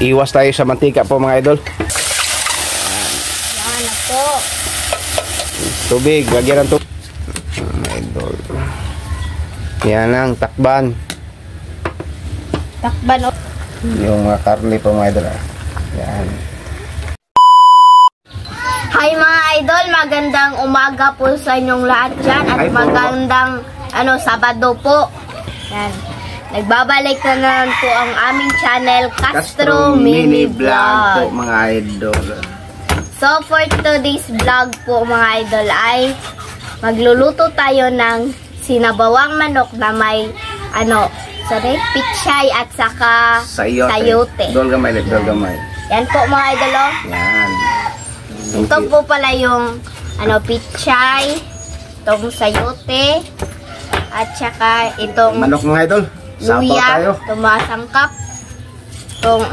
iwas tayo sa mantika po mga idol. Yan na po. Tubig, lagyan ng tubig. Mga idol. Yan ang takban. Takban o. Yung karne po mga idol. Yan. Hi mga idol, magandang umaga po sa inyong lahat dyan. At magandang Sabado po. Yan. Nagbabalik na naman po ang aming channel, Castro Mini Vlog po mga idol. So for today's vlog po mga idol ay magluluto tayo ng sinabawang manok na may pichay at saka sayote. Dolgamay. Yan po mga idol. Yan. Ito po pala yung pichay, itong sayote, at saka itong manok mga idol. luya, tumasangkap, itong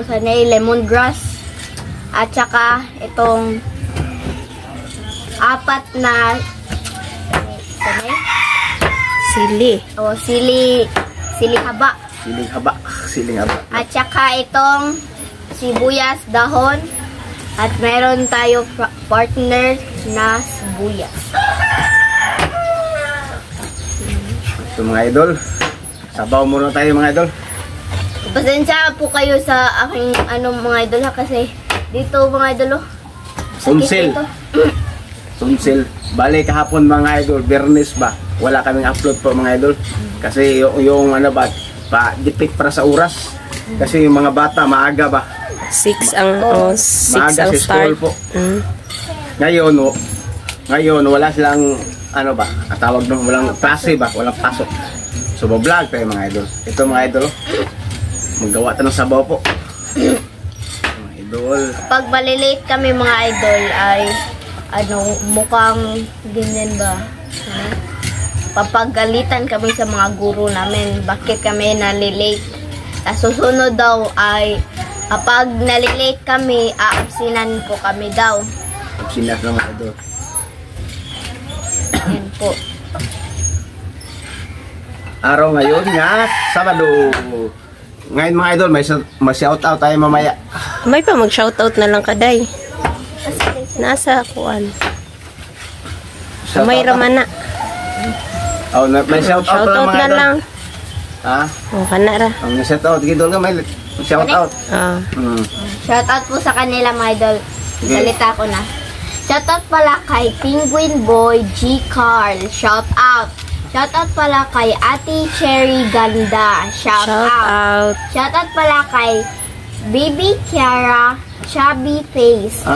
lemongrass, at saka itong apat na sili. O sili haba. Siling haba. At saka itong sibuyas dahon. At meron tayo partner na sibuyas. Ito mga idol. Sabaw muna tayo mga idol. Pasensya po kayo sa aking mga idol ha, kasi dito mga idol Sunsil. Bale kahapon mga idol, Bernes ba? Wala kaming upload po mga idol. Kasi yung pa-depend para sa oras. Kasi yung mga bata maaga ba? 6 ang start po. Ngayon wala silang tawag no, walang klase ba, walang pasok. So vlog tayo mga idol. Ito mga idol, maggawa tayo ng sabaw po. Mga idol. Pag malilate kami mga idol ay mukhang ganyan ba? Papagalitan kami sa mga guro namin. Bakit kami nalilate? Susunod daw ay kapag nalilate kami, aabsinan po kami daw. Absinan ng mga idol. Yan po. Araw ngayon nga, Sabado. Ngayon mga idol, may shoutout tayo mamaya. May pa mag-shoutout na lang kaday. Nasa kuan. May ramana. Oh, may shoutout na lang. Ha? Oh, kana ra. Ang shoutout gidol nga may shoutout. Shoutout po sa kanila mga idol. Salita ko na. Shoutout pala kay Penguin Boy G. Carl. Shoutout. Shoutout pala kay Ate Cherry Ganda. Shoutout. Shoutout pala kay Baby Kiara Chubby Face.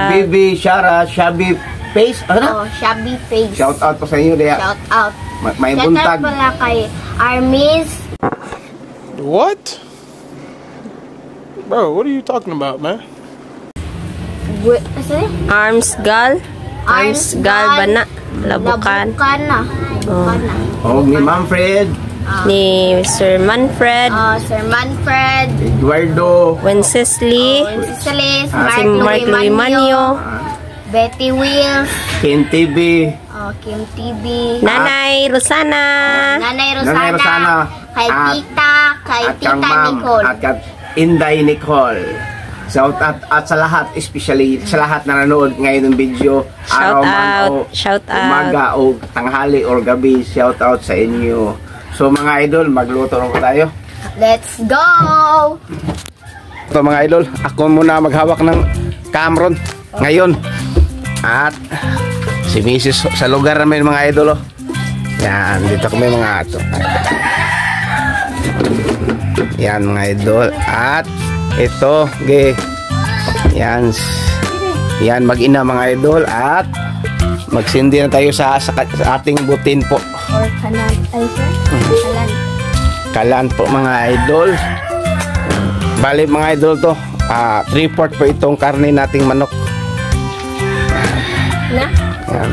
Baby Kiara Chubby Face. Oh, Chubby Face. Shoutout po sa inyo diya. Shoutout. May buntag. Shoutout pala kay Armis. What? Bro, what are you talking about, man? Arms Gal Bana. Labukan. Ni Manfred. Ni Sir Manfred. Sir Manfred. Eduardo. Wencesli. Mark Louis Manio. Betty Wills. Kim TV. Kim TV. Nanay Rosana. Nanay Rosana. Kay Tita. Kay Tita Nicole. At kay Inday Nicole. Shout out at sa lahat, especially sa lahat na nanood ngayon ng video. Shout out. Umaga o tanghali or gabi. Shout out sa inyo. So mga idol, magluto na po tayo. Let's go! Ito mga idol, ako muna maghawak ng Cameron ngayon. At si Mrs. sa lugar namin mga idol. Yan, dito kami mga ato. Yan mga idol. At ito, yan mag-ina mga idol. At magsindi na tayo sa ating butin po. Or kalan. Ay sir? Kalan po mga idol. Bali mga idol to, 3/4 po itong karne nating manok. Yan.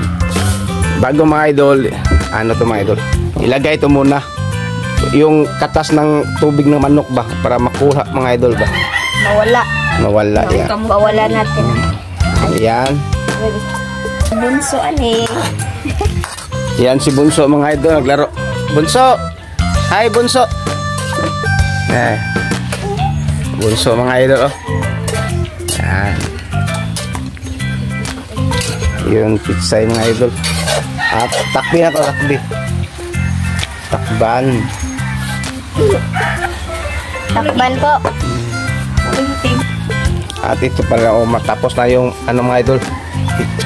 Bago mga idol, to mga idol, ilagay ito muna yung katas ng tubig ng manok ba, para makuha mga idol ba. Mawala yan. Bawala natin. Yan. Bunso Yan si Bunso mga idol, naglaro. Bunso! Hi Bunso! Bunso mga idol, oh. Yan. Yun, pizza yung mga idol. At takbi na to, takbi. Takban. Takban po. At ito pala, oh, matapos na yung ano mga idol,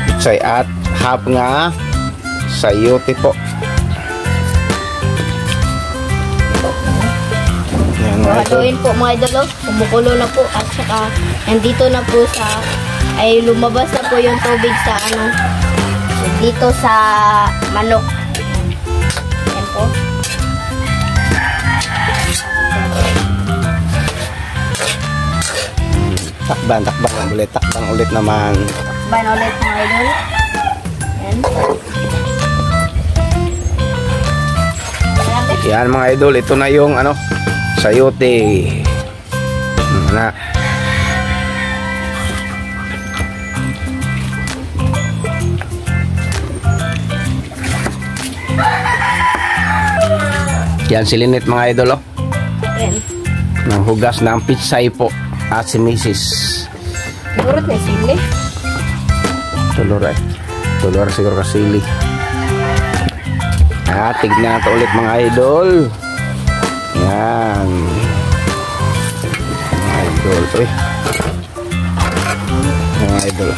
pizza at half nga sayote po. Yan mga idol. Haluin po mga idol, oh. Kumukulo na po at saka nandito na po sa ay lumabas na po yung tubig sa ano dito sa manok. Yan po. Takban ulit naman. Takban ulit mga idol. Yan. Yan mga idol, ito na yung ano, sayote. Na. Yan si Lynette mga idol, oh. Yan. Nang hugas ng pitsay po. At si Mrs. Siguro na sili. Tulor siguro kasili. At tignan natin ulit mga idol. Yan. Mga idol. Uy. Mga idol.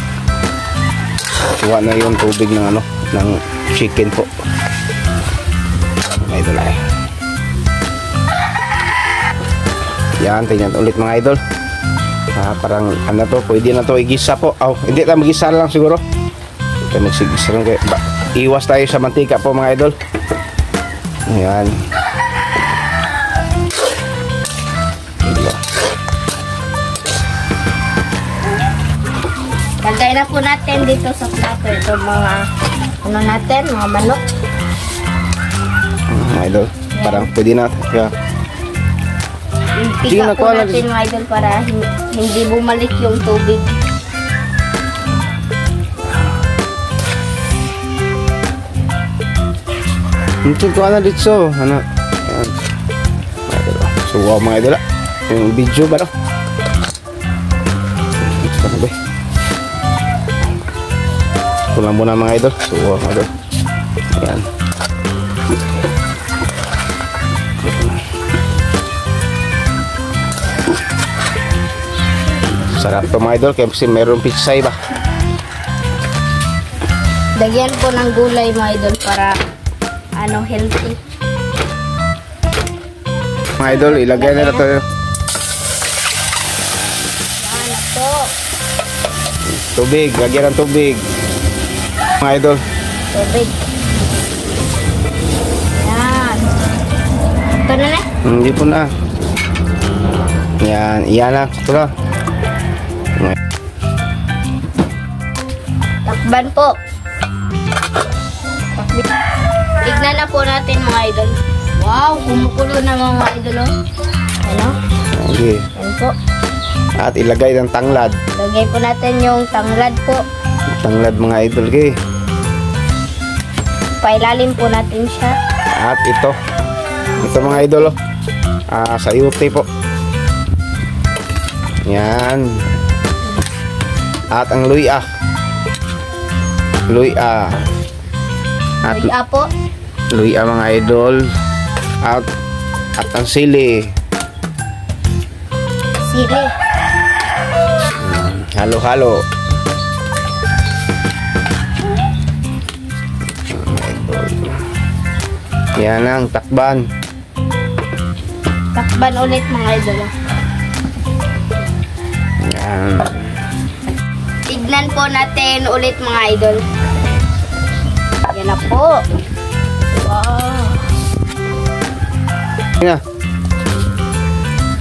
Kuha na yung tubig ng ano, ng chicken po. Mga idol ay. Yan, tingnan ulit mga idol. Parang ano to, pwede na to igisa po. Oh, hindi tayo magisa lang siguro. Ito magsigisa lang kayo. Iwas tayo sa mantika po mga idol. Ayan. Lagay na po natin dito sa plato ito mga ano natin, mga manok. Mga idol, parang pwede na. Kaya Piga po natin mga idol para hindi bumalik yung tubig. Mungkin ko na dito. Ano? Ayan. So, wow mga idol. Yung video ba no? Ito na ba? Ito lang muna mga idol. So, wow mga idol. Ayan. Sarap to mga idol. Kasi mayroong pizza ba? Lagyan po ng gulay mga idol para ano, healthy. Mga idol, ilagay na ito. Yan na po. Tubig, lagyan ng tubig. Mga idol. Tubig. Yan. Ito na na. Hindi po na. Yan, iyan na. Ito na. Takban po. Tignan na po natin mga idol. Wow, kumukulo na mga idol. Ano? Okay. Yan po. At ilagay ng tanglad. Lagay po natin yung tanglad po. Tanglad mga idol. Okay. Pailalim po natin siya. At ito. Ito mga idol. Sayote po. Yan. At ang luya. Luya. At Luya po. luya mga idol. At ang sili. Sili. Halo-halo. Yan ang takban. Takban ulit mga idol. Yan. Tignan po natin ulit mga idol. Yan na po. Wow. Yan.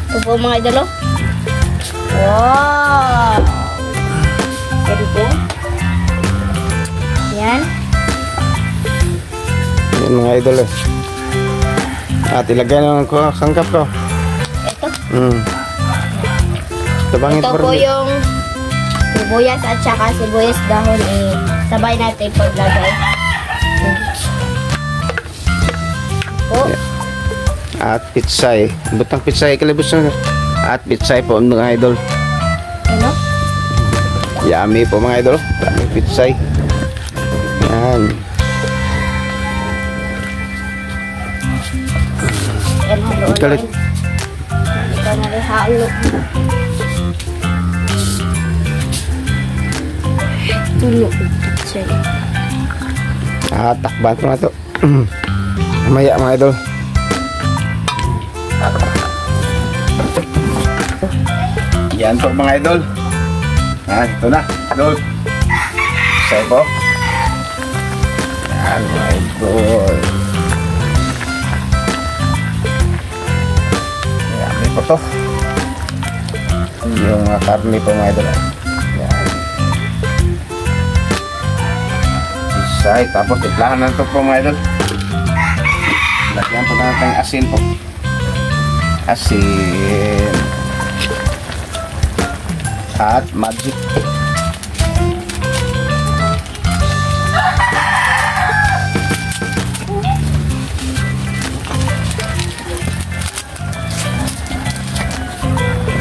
Ito po mga idol. Wow. Yan po. Yan. Yan mga idol eh. At ilagay naman ko sangkap ko. Ito. Tabangit Ito po yung sibuyas at saka sibuyas dahon. Sabay natin paglagay. Po. At pitsay. Butang pitsay kalabos na. At pitsay po mga idol. Ano? Yummy po mga idol. Dami pitsay. Yan. Yan, halo. Galit. Ito na rin halo. Tulo. Sige. Takban po na to. Mamaya mga idol. Yan po mga idol. Yan, ito na. Idol. Say po. Yan mga idol. Yummy po to. Yung mga karne po mga idol. Yan. Isay. Tapos tiplahan na ito po mga idol. Lagyan po natin asin po. Asin. At magic.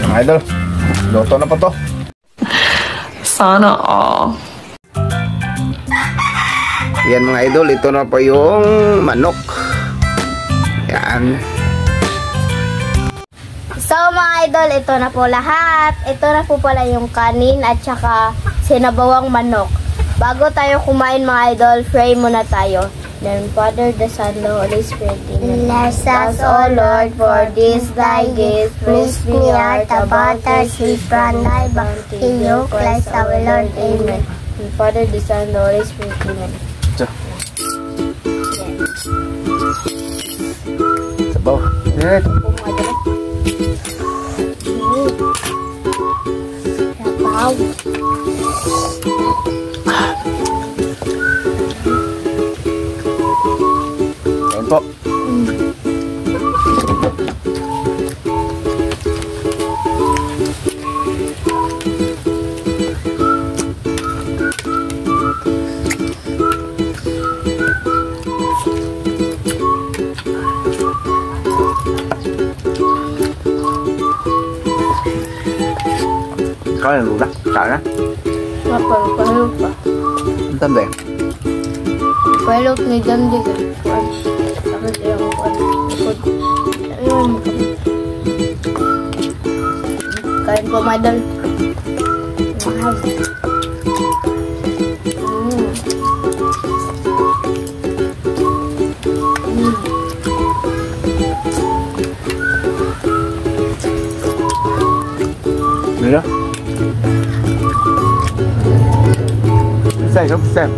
Mga idol, luto na po to. Sana all. Yan mga idol, ito na po yung manok. Yan. So mga idol, ito na po lahat. Ito na po pala yung kanin at saka sinabawang manok. Bago tayo kumain mga idol, pray muna tayo. Then Father, the Son, the Holy Spirit. Bless us, O Lord, for this thy gift. Praise me art about us, we from thy bounty. In you, Christ our Lord. Amen. And Father, the Son, the Holy Spirit. Amen. Sabaw. Yan. Po mga idol. Sabaw. Yan po. Có là đủ đó, sợ đó. Mapalupalop pa. Ang tanda eh. Palop ni Gandhi ka. Tapos yung likod. Ayun. Kain po madal. Wow. Mira. Xem không xem.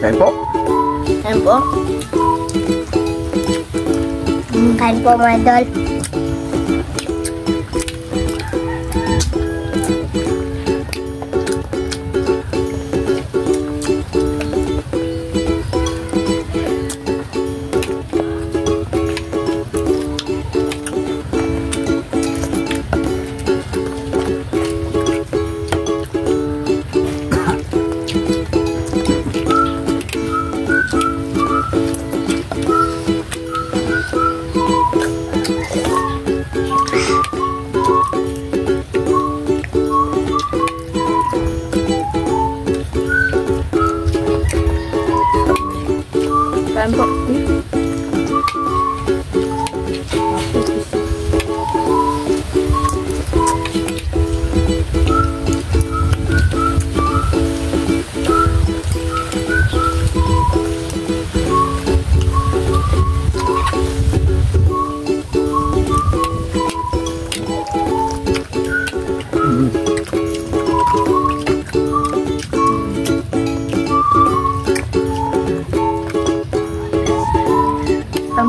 Tempo. Kain po. Kain po mga idol. Kain po. Kain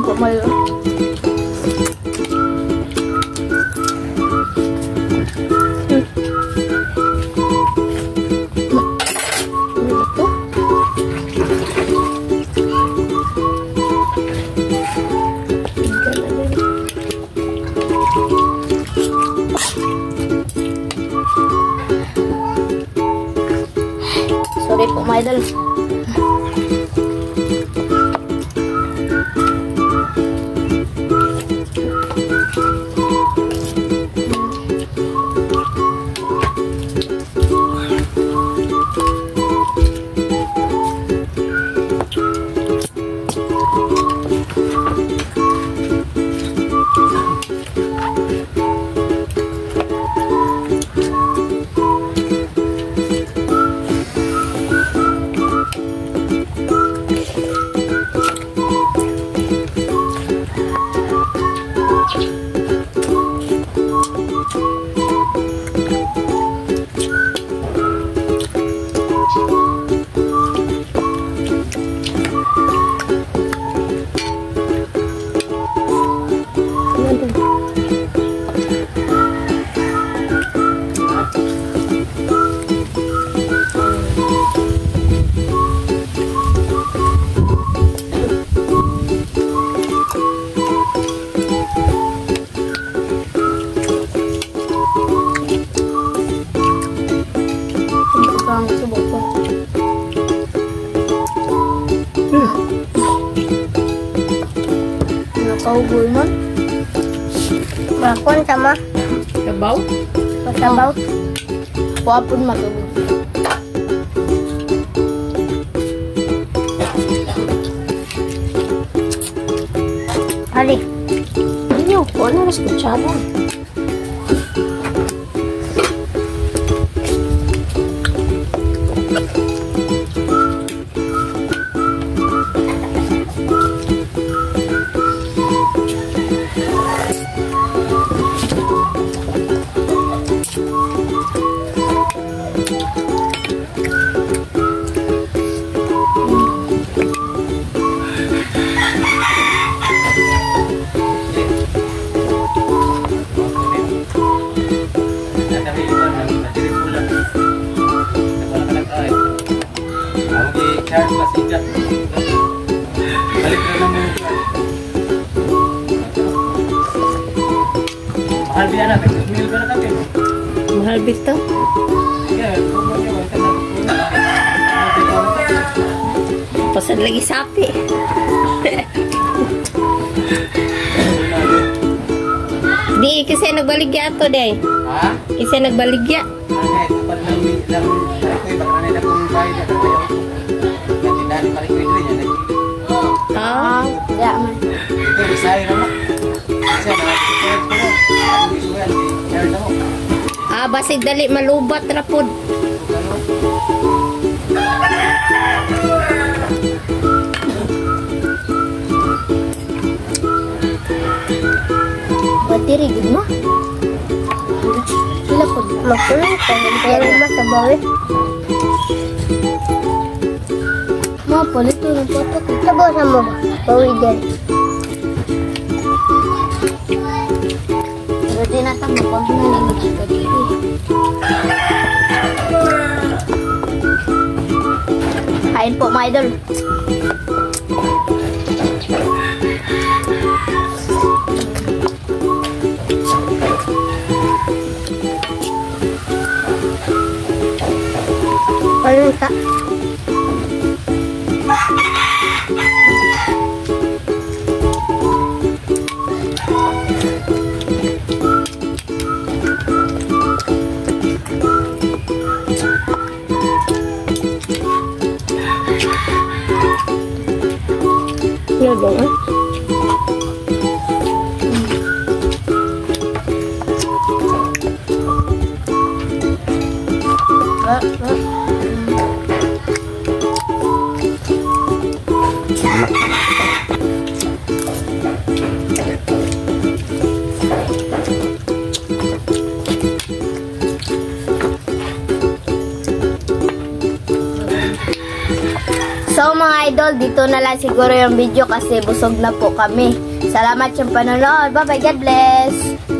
po mga idol. mga idol. Nakaugoy man. Bakon sama. Sabaw? Pasabaw. Wapon matubig. Ali. Ano? Wala na sa kutsara. Mahal biya na, mil ka na kape. Mahal bito? Pasad lagi sapi. Di, kasi nagbaligya ato, day. Ha? Kasi nagbaligya. Ano, ito pa lang parikoy, baka kanina kong bahay na kayo. Kasi dali parikoy rin yan. Ah, Ya man. Ito, bisay naman. Kasi nakakipag ko na. Ang isuyan, share na mo. basig dali malubat ra pod. Batiri gud mo. Sila po. Makulay pa. Kaya naman sa bawi. Mga palito ng patok. Sabaw mo ba? Bawi din. Pwede na tamo pag nalinig ito dito. Kain po mga idol. Paling tak. Ya dong. So mga idol, dito na lang siguro yung video kasi busog na po kami. Salamat sa panonood. Bye bye, God bless.